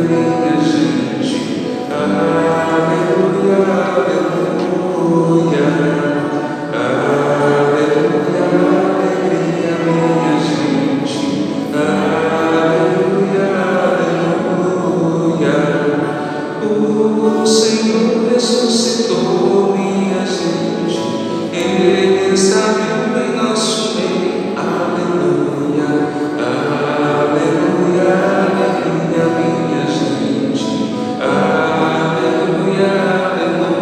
minha gente. Aleluia, aleluia. Aleluia, alegria, minha gente. Aleluia, aleluia. O Senhor ressuscitou, minha gente. Ele está vivo em nosso meio. Aleluia, aleluia, alegria, minha gente. Aleluia, aleluia.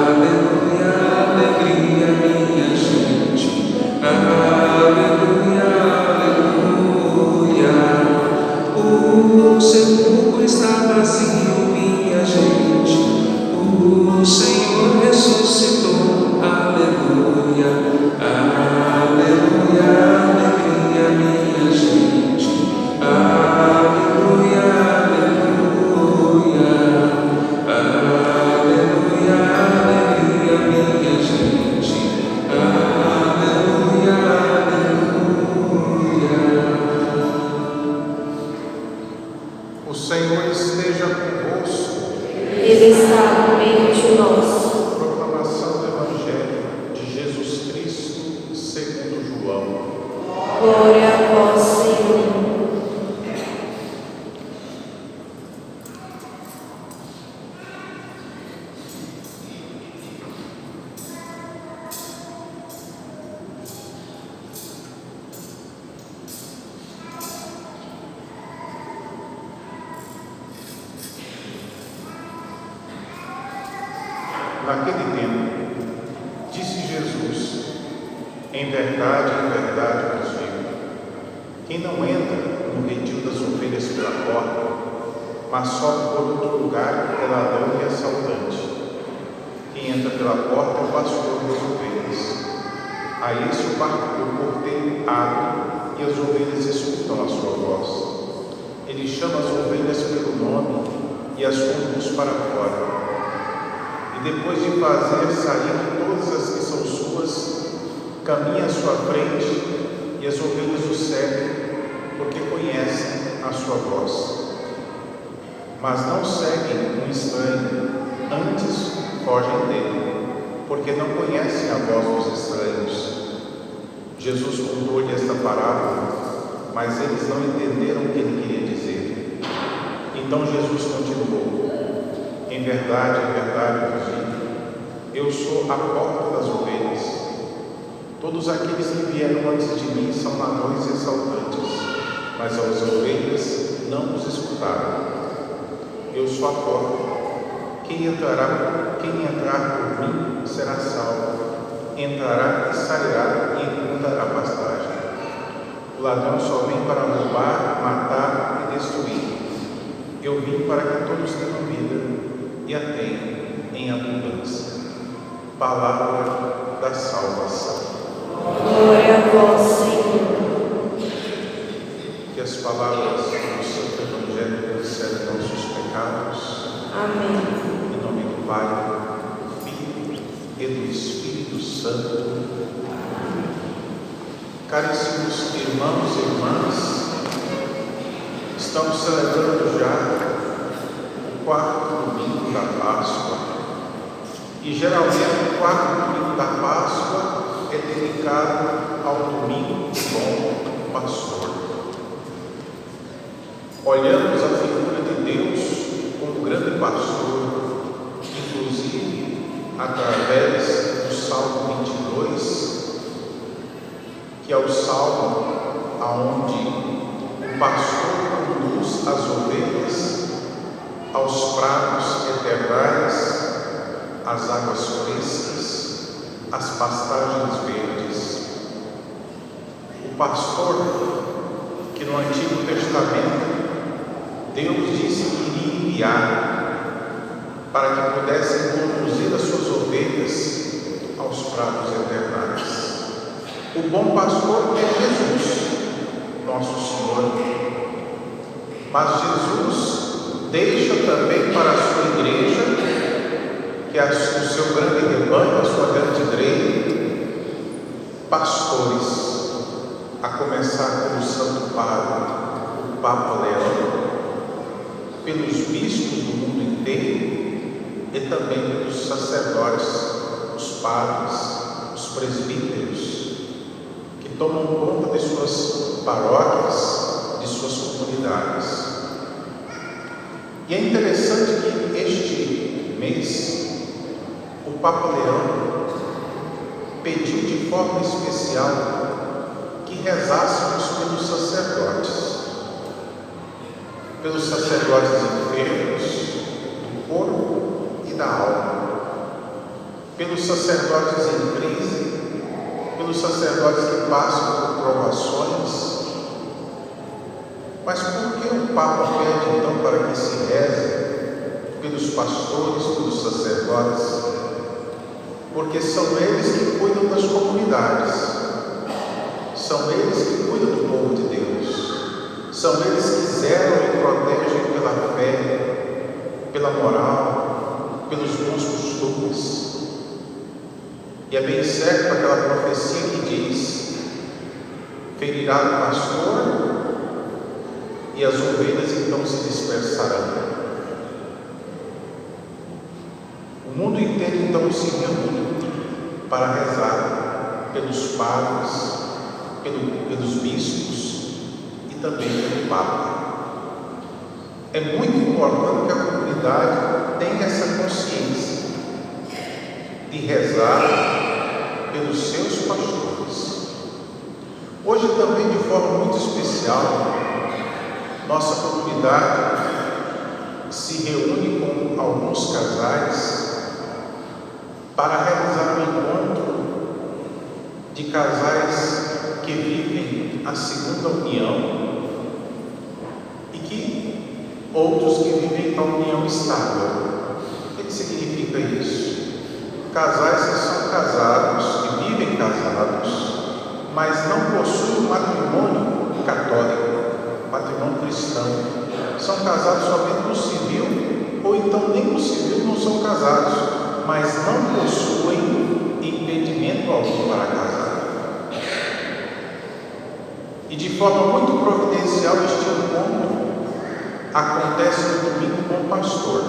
Aleluia, alegria, minha gente. Aleluia, aleluia. O sepulcro está vazio, minha gente. O Senhor ressuscitou. Aleluia, aleluia, alegria, minha gente. Aleluia, aleluia. Aleluia, alegria, minha gente. Aleluia, aleluia. O Senhor esteja convosco. Ele está no meio de nós. Proclamação do Evangelho de Jesus Cristo segundo João. Glória a vós, Senhor. Naquele tempo, disse Jesus: em verdade vos digo, quem não entra no redil das ovelhas pela porta, mas sobe por outro lugar, é ladrão e assaltante. Quem entra pela porta é o pastor das ovelhas. A esse o porteiro abre e as ovelhas escutam a sua voz. Ele chama as ovelhas pelo nome e as conduz para fora. E depois de fazer sair todas as que são suas, caminha à sua frente e as ovelhas o seguem, porque conhecem a sua voz. Mas não seguem um estranho, antes fogem dele, porque não conhecem a voz dos estranhos. Jesus contou-lhe esta parábola, mas eles não entenderam o que ele queria dizer. Então Jesus continuou: em verdade vos digo, eu sou a porta das ovelhas. Todos aqueles que vieram antes de mim são ladrões e assaltantes, mas as ovelhas não os escutaram. Eu sou a porta. Quem entrar por mim será salvo. Entrará e sairá e encontrará pastagem. O ladrão só vem para roubar, matar e destruir. Eu vim para que todos tenham vida e a tenham em abundância. Palavra da salvação. Glória a vós, Senhor. Que as palavras do Santo Evangelho cancelem nossos pecados. Amém. Em nome do Pai, do Filho e do Espírito Santo. Caríssimos irmãos e irmãs, estamos celebrando já o quarto domingo da Páscoa. E geralmente o quarto domingo da Páscoa é dedicado ao domingo do Bom Pastor. Olhamos a figura de Deus como grande pastor, inclusive através do Salmo 22, que é o salmo onde o pastor conduz as ovelhas aos prados eternais, às águas frescas, às pastagens verdes. O pastor que no Antigo Testamento Deus disse que iria enviar para que pudessem conduzir as suas ovelhas aos prados eternais. O bom pastor é Jesus, nosso Senhor. Mas Jesus deixa também para a sua igreja, que é o seu grande rebanho, a sua grande igreja, pastores, a começar pelo Santo Padre, o Papa Leão, pelos bispos do mundo inteiro e também pelos sacerdotes, os padres, os presbíteros, que tomam conta de suas paróquias, de suas comunidades. E é interessante que este mês o Papa Leão pediu de forma especial que rezássemos pelos sacerdotes enfermos do corpo e da alma, pelos sacerdotes em crise, pelos sacerdotes que passam por provações. Mas por que o Papa pede então para que se reze pelos pastores, pelos sacerdotes? Porque são eles que cuidam das comunidades, são eles que cuidam do povo de Deus, são eles que zelam e protegem pela fé, pela moral, pelos bons costumes. E é bem certo aquela profecia que diz: ferirá o pastor e as ovelhas então se dispersarão. O mundo inteiro então se reúne para rezar pelos padres, pelos bispos e também pelo Papa. É muito importante que a comunidade tenha essa consciência de rezar pelos seus pastores. Hoje também, de forma muito especial, nossa comunidade se reúne com alguns casais para realizar um encontro de casais que vivem a segunda união e que outros que vivem a união estável. O que significa isso? Casais que são casados, que vivem casados, mas não possuem um matrimônio católico, matrimônio cristão. São casados somente no civil, ou então nem no civil não são casados, mas não possuem impedimento algum para casar. E de forma muito providencial este encontro acontece no domingo com o pastor.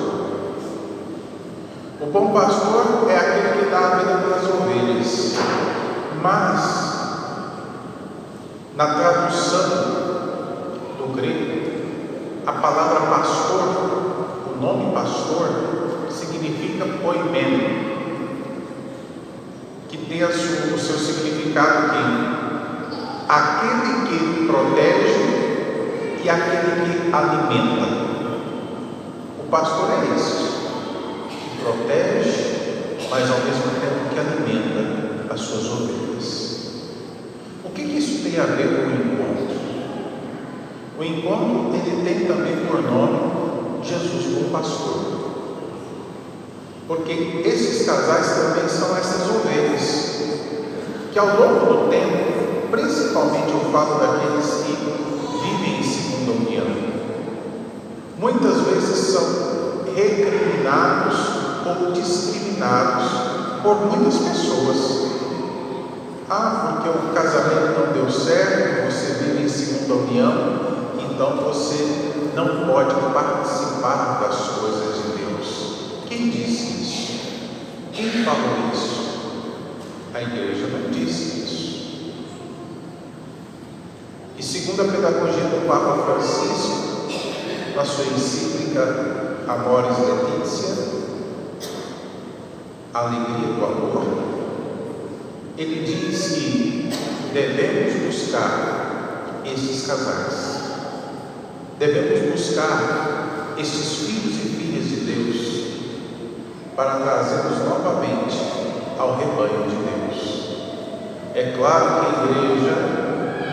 O bom pastor é aquele que dá a vida pelas ovelhas, mas na tradução do grego, a palavra pastor, o nome pastor, significa poimeno, que tem o seu significado aqui: aquele que protege e aquele que alimenta. O pastor é esse, que protege, mas ao mesmo tempo que alimenta as suas ovelhas. O que isso tem a ver com o encontro? O encontro ele tem também por nome Jesus como pastor, porque esses casais também são essas ovelhas que ao longo do tempo, principalmente eu falo daqueles que vivem em segunda união, muitas vezes são recriminados ou discriminados por muitas pessoas. Porque o casamento não deu certo, você vive em segunda união, então você não pode participar das coisas de Deus. Quem disse isso? Quem falou isso? A igreja não disse isso. E segundo a pedagogia do Papa Francisco, na sua encíclica Amoris Laetitia, a alegria do amor, ele diz que devemos buscar estes casais, devemos buscar estes filhos e filhas de Deus para trazê-los novamente ao rebanho de Deus. É claro que a igreja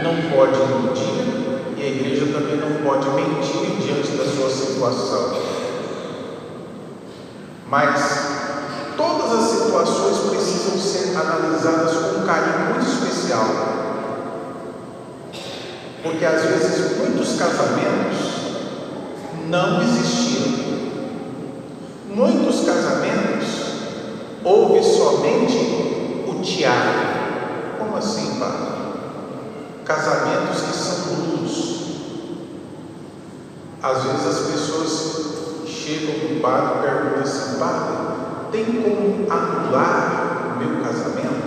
não pode iludir e a igreja também não pode mentir diante da sua situação, mas todas as situações precisam ser analisadas com um carinho muito especial, porque às vezes muitos casamentos não existiram. Muitos casamentos houve somente o teatro. Como assim, padre? Casamentos que são nulos, Às vezes as pessoas chegam no padre e perguntam assim: padre, tem como anular o meu casamento?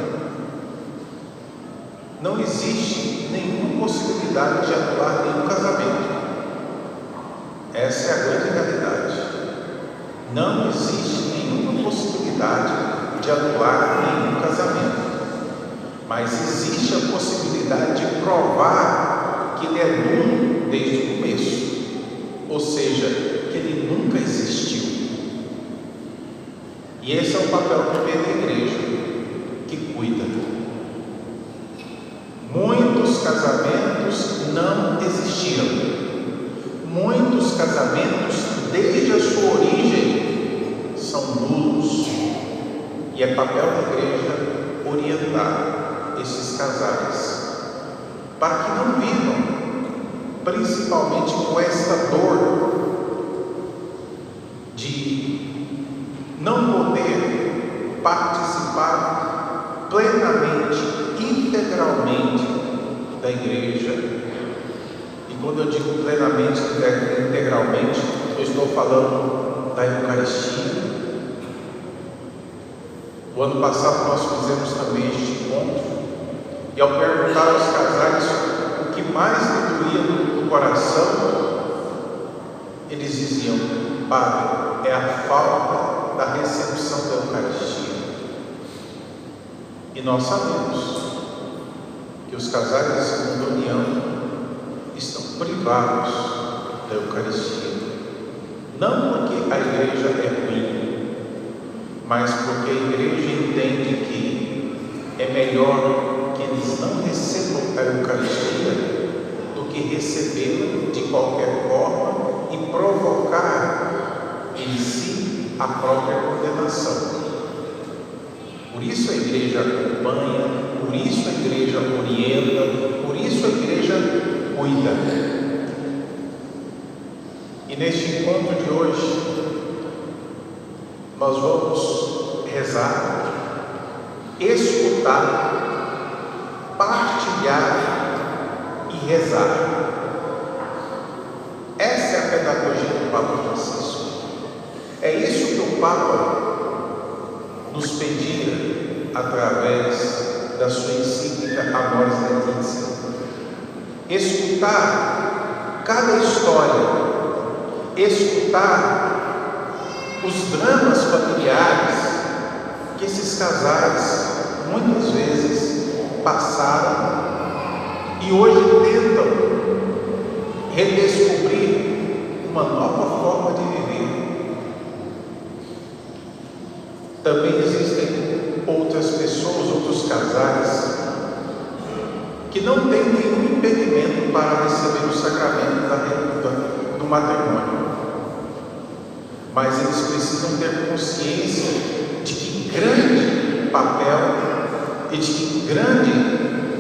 Não existe nenhuma possibilidade de anular nenhum casamento. Essa é a grande realidade. Não existe nenhuma possibilidade de anular nenhum casamento. Mas existe a possibilidade de provar que ele é nulo desde o começo. Ou seja, que ele nunca existiu. E esse é o papel primeiro da igreja, que cuida. Muitos casamentos não existiram. Muitos casamentos, desde a sua origem, são nulos. E é papel da igreja orientar esses casais, para que não vivam, principalmente com esta dor de não poder participar plenamente, integralmente da igreja. E quando eu digo plenamente, integralmente, eu estou falando da Eucaristia. O ano passado nós fizemos também este encontro, e ao perguntar aos casais o que mais lhe doía no coração, eles diziam: padre, é a falta da recepção da Eucaristia. E nós sabemos que os casais da segunda união estão privados da Eucaristia, não porque a igreja é ruim, mas porque a igreja entende que é melhor que eles não recebam a Eucaristia do que recebê-la de qualquer forma e provocar em si a própria condenação. Por isso a igreja acompanha, por isso a igreja orienta, por isso a igreja cuida. E neste encontro de hoje, nós vamos rezar, escutar, partilhar e rezar. Essa é a pedagogia do Papa Francisco. É isso que o Papa nos pedia através da sua encíclica Amoris Laetitia. Escutar cada história, escutar os dramas familiares que esses casais muitas vezes passaram e hoje tentam redescobrir uma nova forma de viver. Também existem outras pessoas, outros casais que não têm nenhum impedimento para receber o sacramento do matrimônio. Mas eles precisam ter consciência de que grande papel e de que grande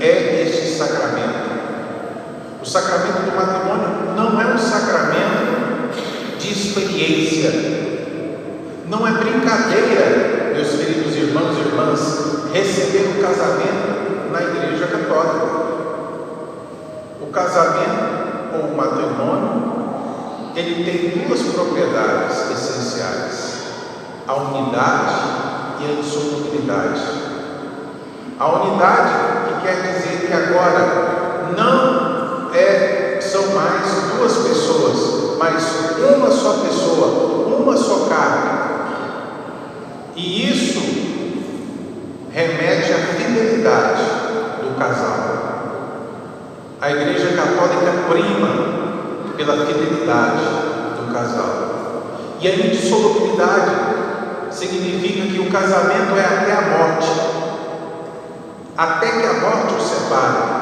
é este sacramento. O sacramento do matrimônio não é um sacramento de experiência, não é brincadeira, meus queridos irmãos e irmãs, receber o casamento na Igreja Católica. O casamento ou o matrimônio, ele tem duas propriedades essenciais: a unidade e a insolubilidade. A unidade, que quer dizer que agora não são mais duas pessoas, mas uma só pessoa, uma só carne. E isso remete à fidelidade do casal. A Igreja Católica prima pela fidelidade do casal. E a indissolubilidade significa que o casamento é até a morte, até que a morte os separe.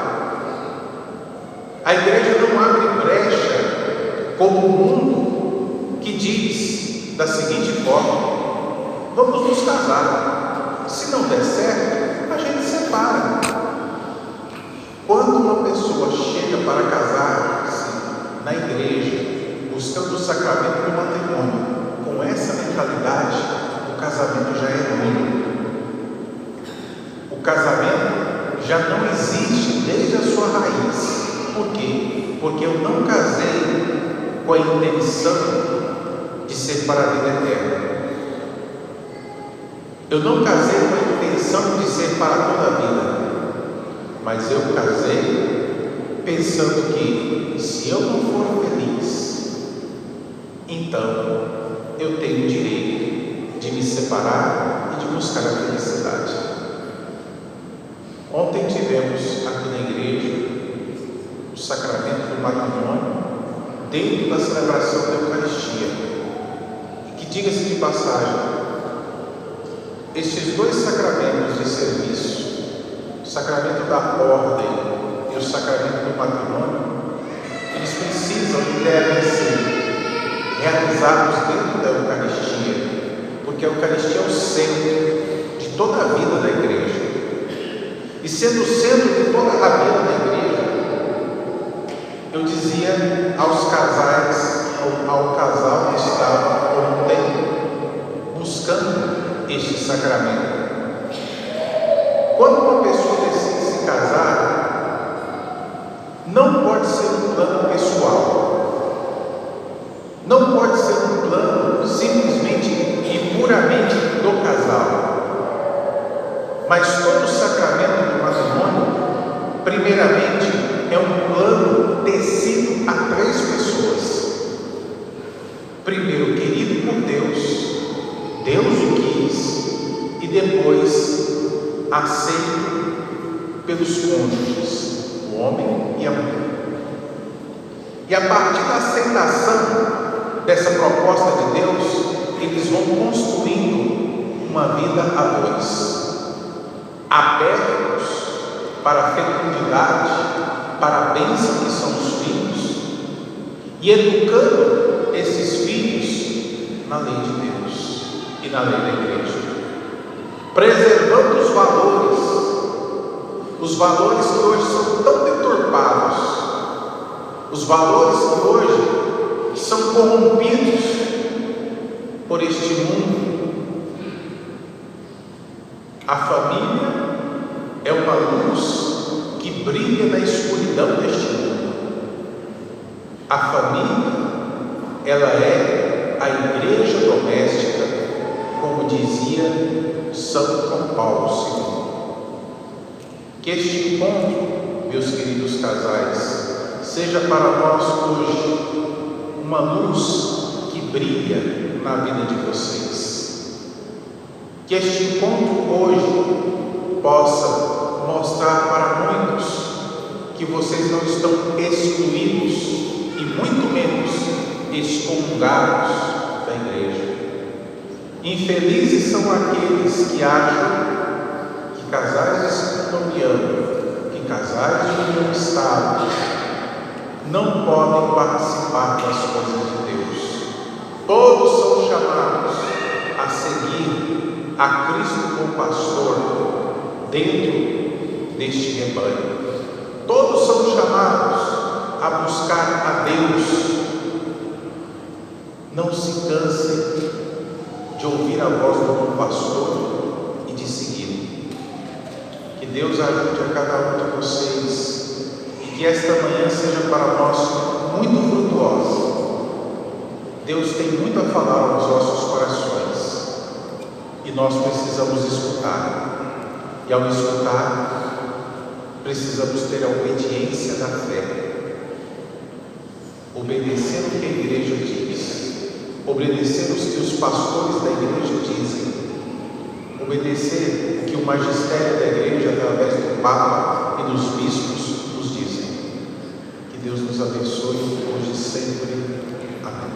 A igreja não abre brecha como o mundo, que diz da seguinte forma: vamos nos casar, se não der certo, a gente separa. Quando uma pessoa chega para casar-se na igreja, buscando o sacramento do matrimônio, com essa mentalidade, o casamento já é ruim. O casamento já não existe desde a sua raiz. Por quê? Porque eu não casei com a intenção de ser para a vida eterna. Eu não casei com a intenção de ser para toda a vida, mas eu casei pensando que, se eu não for feliz, então eu tenho o direito de me separar e de buscar a felicidade. Ontem tivemos aqui na igreja o sacramento do matrimônio dentro da celebração da Eucaristia, que, diga-se de passagem, estes dois sacramentos de serviço, o sacramento da ordem e o sacramento do matrimônio, eles precisam e devem ser realizados dentro da Eucaristia, porque a Eucaristia é o centro de toda a vida da igreja. E sendo o centro de toda a vida da igreja, eu dizia aos casais, ao casal que estava ontem buscando este sacramento: quando uma pessoa decide se casar, não pode ser um plano pessoal, não pode ser um plano simplesmente e puramente do casal, mas todo o sacramento do matrimônio, primeiramente, é um plano tecido a três pessoas. Primeiro, querido por Deus, Deus o quis, e depois aceito pelos cônjuges, o homem e a mulher. E a partir da aceitação dessa proposta de Deus, eles vão construindo uma vida a dois, abertos para a fecundidade, para a bênção que são os filhos, e educando esses filhos na lei de Deus e na lei da igreja, preservando os valores que hoje são tão deturpados, os valores que hoje são corrompidos por este mundo. A família é uma luz que brilha na escuridão deste mundo. A família, ela é a igreja doméstica, como dizia São João Paulo II. Que este encontro, meus queridos casais, seja para nós hoje uma luz que brilha na vida de vocês. Que este encontro hoje possa mostrar para muitos que vocês não estão excluídos e muito menos excomungados da igreja. Infelizes são aqueles que acham que casais de segunda união, que casais de união estável não podem participar das coisas de Deus. Todos são chamados a seguir a Cristo como pastor dentro deste rebanho. Todos são chamados a buscar a Deus. Não se cansem de ouvir a voz do bom pastor e de segui-lo. Que Deus ajude a cada um de vocês e que esta manhã seja para nós muito frutuosa. Deus tem muito a falar aos nossos corações e nós precisamos escutar. E ao escutar, precisamos ter a obediência da fé, obedecer o que a igreja diz, obedecer os que os pastores da igreja dizem, obedecer o que o magistério da igreja, através do Papa e dos bispos, nos dizem. Que Deus nos abençoe hoje e sempre. Amém.